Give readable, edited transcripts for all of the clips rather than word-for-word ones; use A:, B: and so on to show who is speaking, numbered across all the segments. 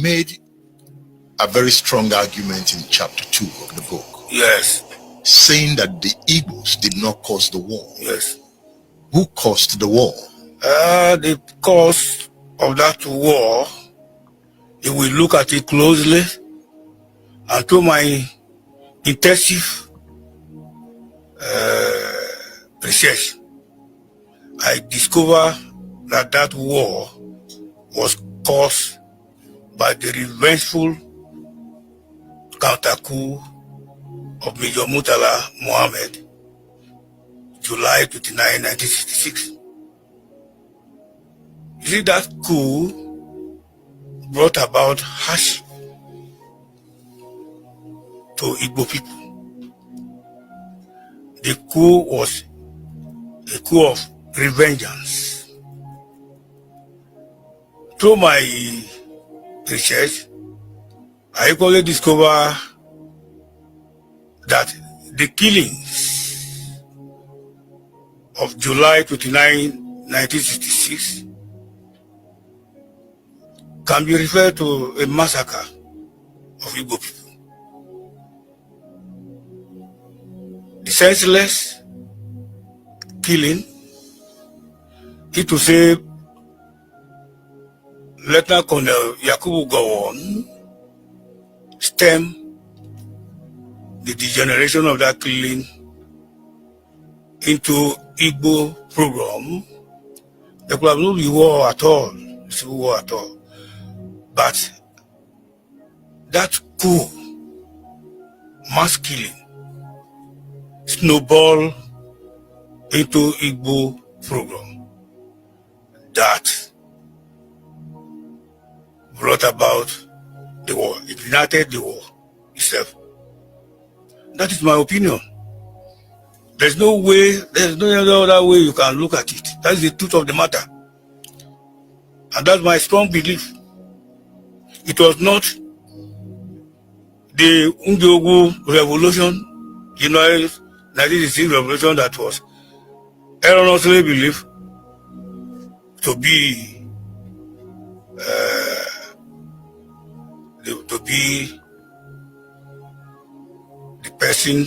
A: made a very strong argument in chapter 2 of the book.
B: Yes.
A: Saying that the Igbos did not cause the war.
B: Yes.
A: Who caused the war?
B: The cause of that war, if we look at it closely, and through my intensive research, I discovered that that war was caused by the revengeful counter-coup of Major Murtala Mohammed, July 29, 1966. You see, that coup brought about hardship to Igbo people. The coup was a coup of revengeance. Through my research, I equally discover that the killings of July 29, 1966 can be referred to a massacre of Igbo people. The senseless killing, it to say Lieutenant Colonel Yakubu Gowon stem the degeneration of that killing into Igbo program. There could have no war at all, civil war at all. But that coup, mass killing, snowball into Igbo program that brought about the war, ignited the war itself. That is my opinion. There's no way, there's no other way you can look at it. That's the truth of the matter. And that's my strong belief. It was not the Ndiogu revolution, 1966 revolution that was erroneously believed to be the person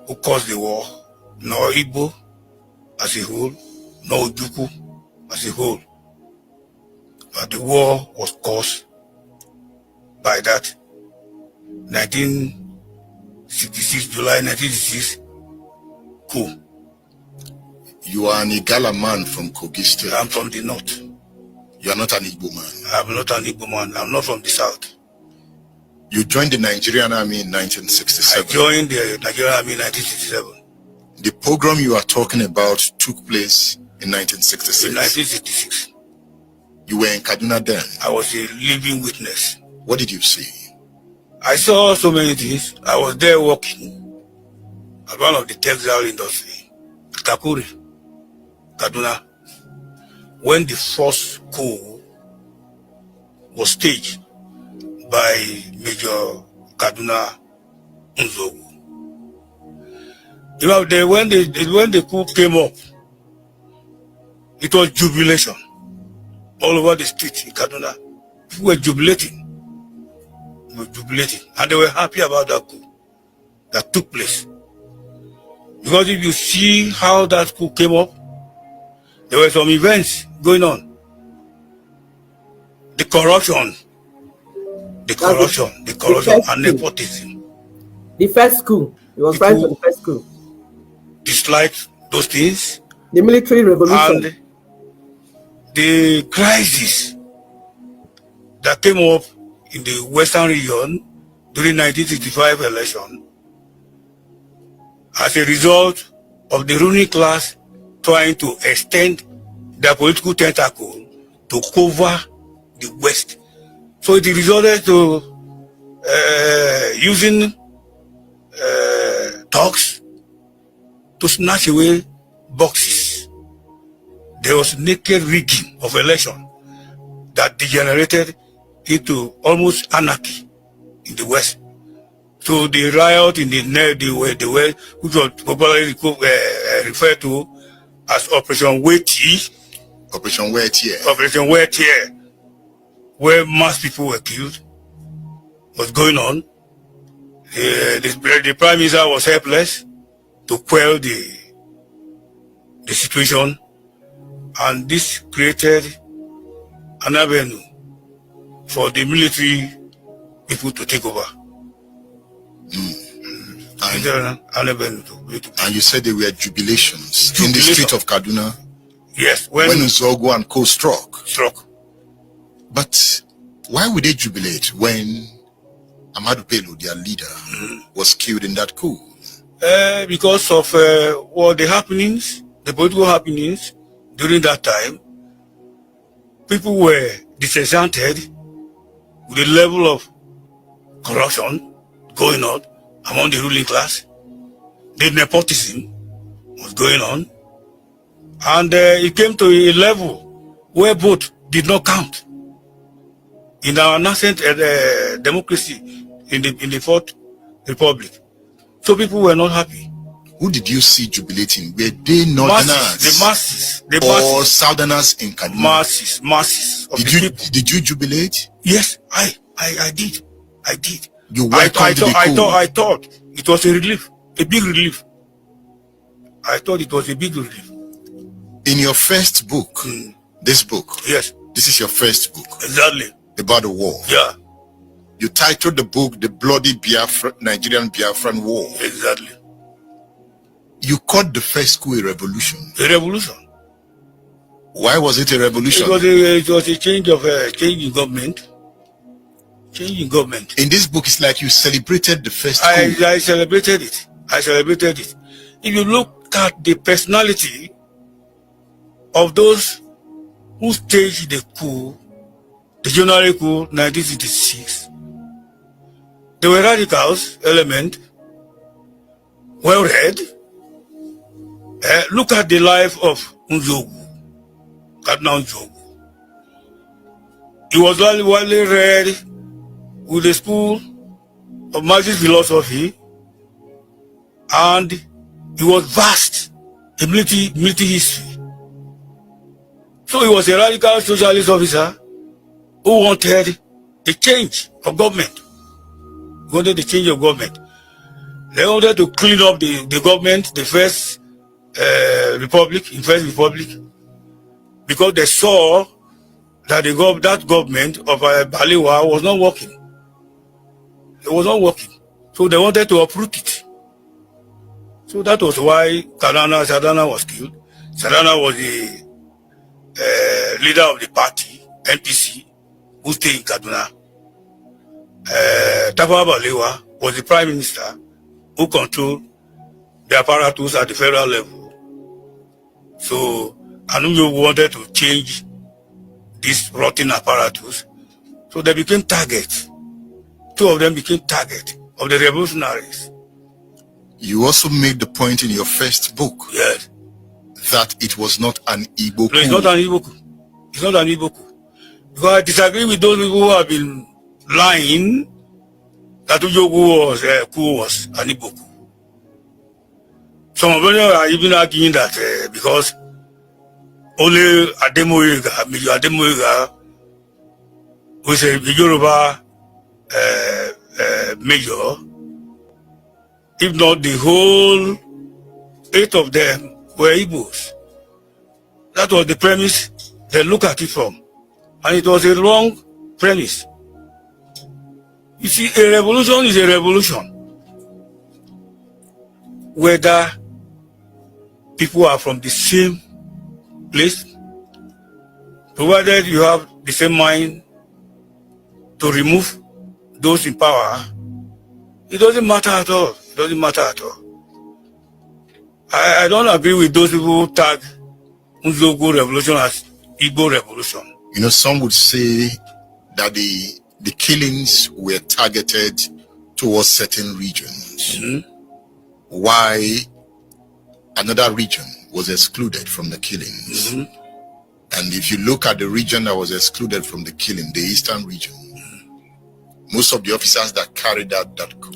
B: who caused the war, nor Igbo as a whole, nor Ojukwu as a whole. But the war was caused by that 1966, July 1966 coup.
A: You are an Igala man from Kogi State.
B: I'm from the north.
A: You are not an Igbo man.
B: I'm not an Igbo man. I'm not from the south.
A: You joined the Nigerian Army in 1967.
B: I joined the Nigerian Army in 1967.
A: The pogrom you are talking about took place in 1966.
B: In 1966.
A: You were in Kaduna then.
B: I was a living witness.
A: What did you see?
B: I saw so many things. I was there working at one of the textile industry, Kakuri, Kaduna, when the first coup was staged by Major Kaduna Nzogu. When the coup came up, it was jubilation all over the street in Kaduna. People were jubilating. And they were happy about that coup that took place. Because if you see how that coup came up, there were some events going on. The corruption and nepotism.
C: The first coup. It was right to the first coup.
B: Disliked those things.
C: The military revolution.
B: And the crisis that came up in the Western region during 1965 election as a result of the ruling class trying to extend their political tentacle to cover the West. So it resulted to using talks to snatch away boxes. There was naked rigging of election that degenerated into almost anarchy in the West. So the riot in the West, which was popularly referred to as Operation Weti, where mass people were killed was going on. The Prime Minister was helpless to quell the situation, and this created an avenue for the military people to take over.
A: And you said there were jubilations in the street of Kaduna.
B: Yes,
A: when Nzogu and co struck. But why would they jubilate when Ahmadu Bello, their leader, was killed in that coup?
B: Because of the happenings, the political happenings during that time. People were disenchanted with the level of corruption going on among the ruling class. The nepotism was going on. And it came to a level where vote did not count. In our nascent democracy in the Fourth Republic. So people were not happy.
A: Who did you see jubilating? Were they northerners?
B: The masses.
A: Or southerners in Kaduna?
B: Masses of people.
A: Did you jubilate?
B: Yes, I did.
A: You welcomed the coup?
B: I thought it was a relief, a big relief. I thought it was a big relief.
A: In your first book, this book,
B: yes,
A: this is your first book.
B: Exactly.
A: About the war.
B: Yeah.
A: You titled the book The Bloody Nigerian Biafran War.
B: Exactly.
A: You called the first coup a revolution.
B: A revolution.
A: Why was it a revolution?
B: It was a change in government. Change in government.
A: In this book, it's like you celebrated the first coup.
B: I celebrated it. If you look at the personality of those who staged the coup, the January coup, 1966, they were radicals, element, well read. Look at the life of Nzogu, Cardinal Nzogu. He was widely read with the school of Marxist philosophy, and he was vast in military history. So he was a radical socialist officer who wanted a change of government. They wanted to clean up the government, the First Republic, because they saw that that government of Baliwa was not working. It was not working. So they wanted to uproot it. So that was why Sadana was killed. Sadana was the leader of the party, NPC, who stayed in Kaduna. Tafawa Balewa was the prime minister who controlled the apparatus at the federal level. So Anuyo wanted to change this rotten apparatus. So they became targets. Two of them became targets of the revolutionaries.
A: You also made the point in your first book,
B: yes,
A: that it was not an Igbo coup.
B: No, it's not an Igbo coup. It's not an Igbo coup. Because I disagree with those people who have been lying that Ujogu coup was an Igbo coup. Some of them are even arguing that because only Major Ademoyiga, who is a Yoruba major, if not the whole 8 of them were Igbos. That was the premise they look at it from. And it was a wrong premise. You see, a revolution is a revolution. Whether people are from the same place, provided you have the same mind to remove those in power, it doesn't matter at all. It doesn't matter at all. I don't agree with those people who tag Nzogu revolution as Igbo revolution.
A: You know, some would say that the killings were targeted towards certain regions. Why another region was excluded from the killings. And if you look at the region that was excluded from the killing, the eastern region, most of the officers that carried out that coup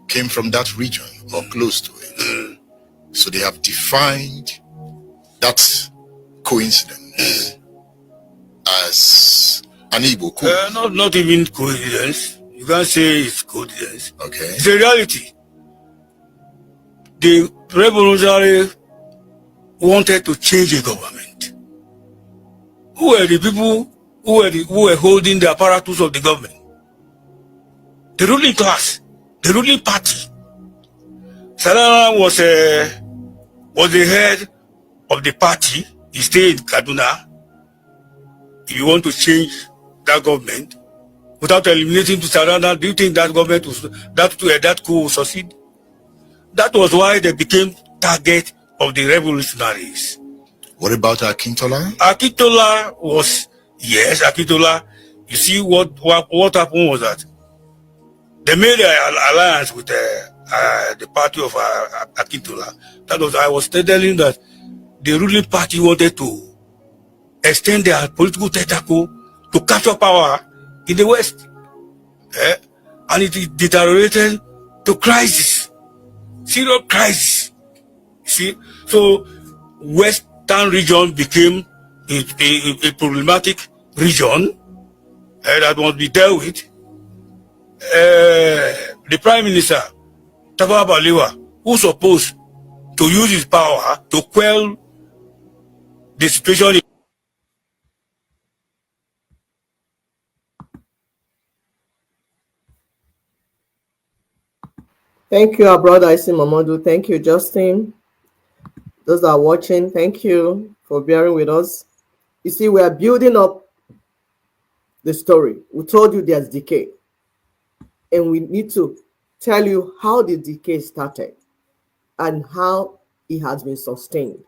A: came from that region or close to it. So they have defined that coincidence as an Igbo coup.
B: Not even coincidence. You can't say it's coincidence.
A: Okay.
B: It's a reality. The revolutionary wanted to change the government. Who were the people who were holding the apparatus of the government? The ruling class, the ruling party. Sarana was the head of the party. He stayed in Kaduna. If you want to change that government without eliminating the Sarana, do you think that government that coup will succeed? That was why they became target of the revolutionaries.
A: What about Akintola?
B: Akintola was, yes, Akintola. You see what happened was that they made an alliance with the party of Akintola. That was, I was telling that the ruling party wanted to extend their political tentacle to capture power in the West. And it deteriorated to crisis, serious crisis. See, so Western region became a problematic region that must be dealt with. The Prime Minister, Tafawa Balewa, who's supposed to use his power to quell the situation.
C: Thank you, our brother Isi Mamadou. Thank you, Justin. Those that are watching, thank you for bearing with us. You see, we are building up the story. We told you there's decay. And we need to tell you how the decay started and how it has been sustained.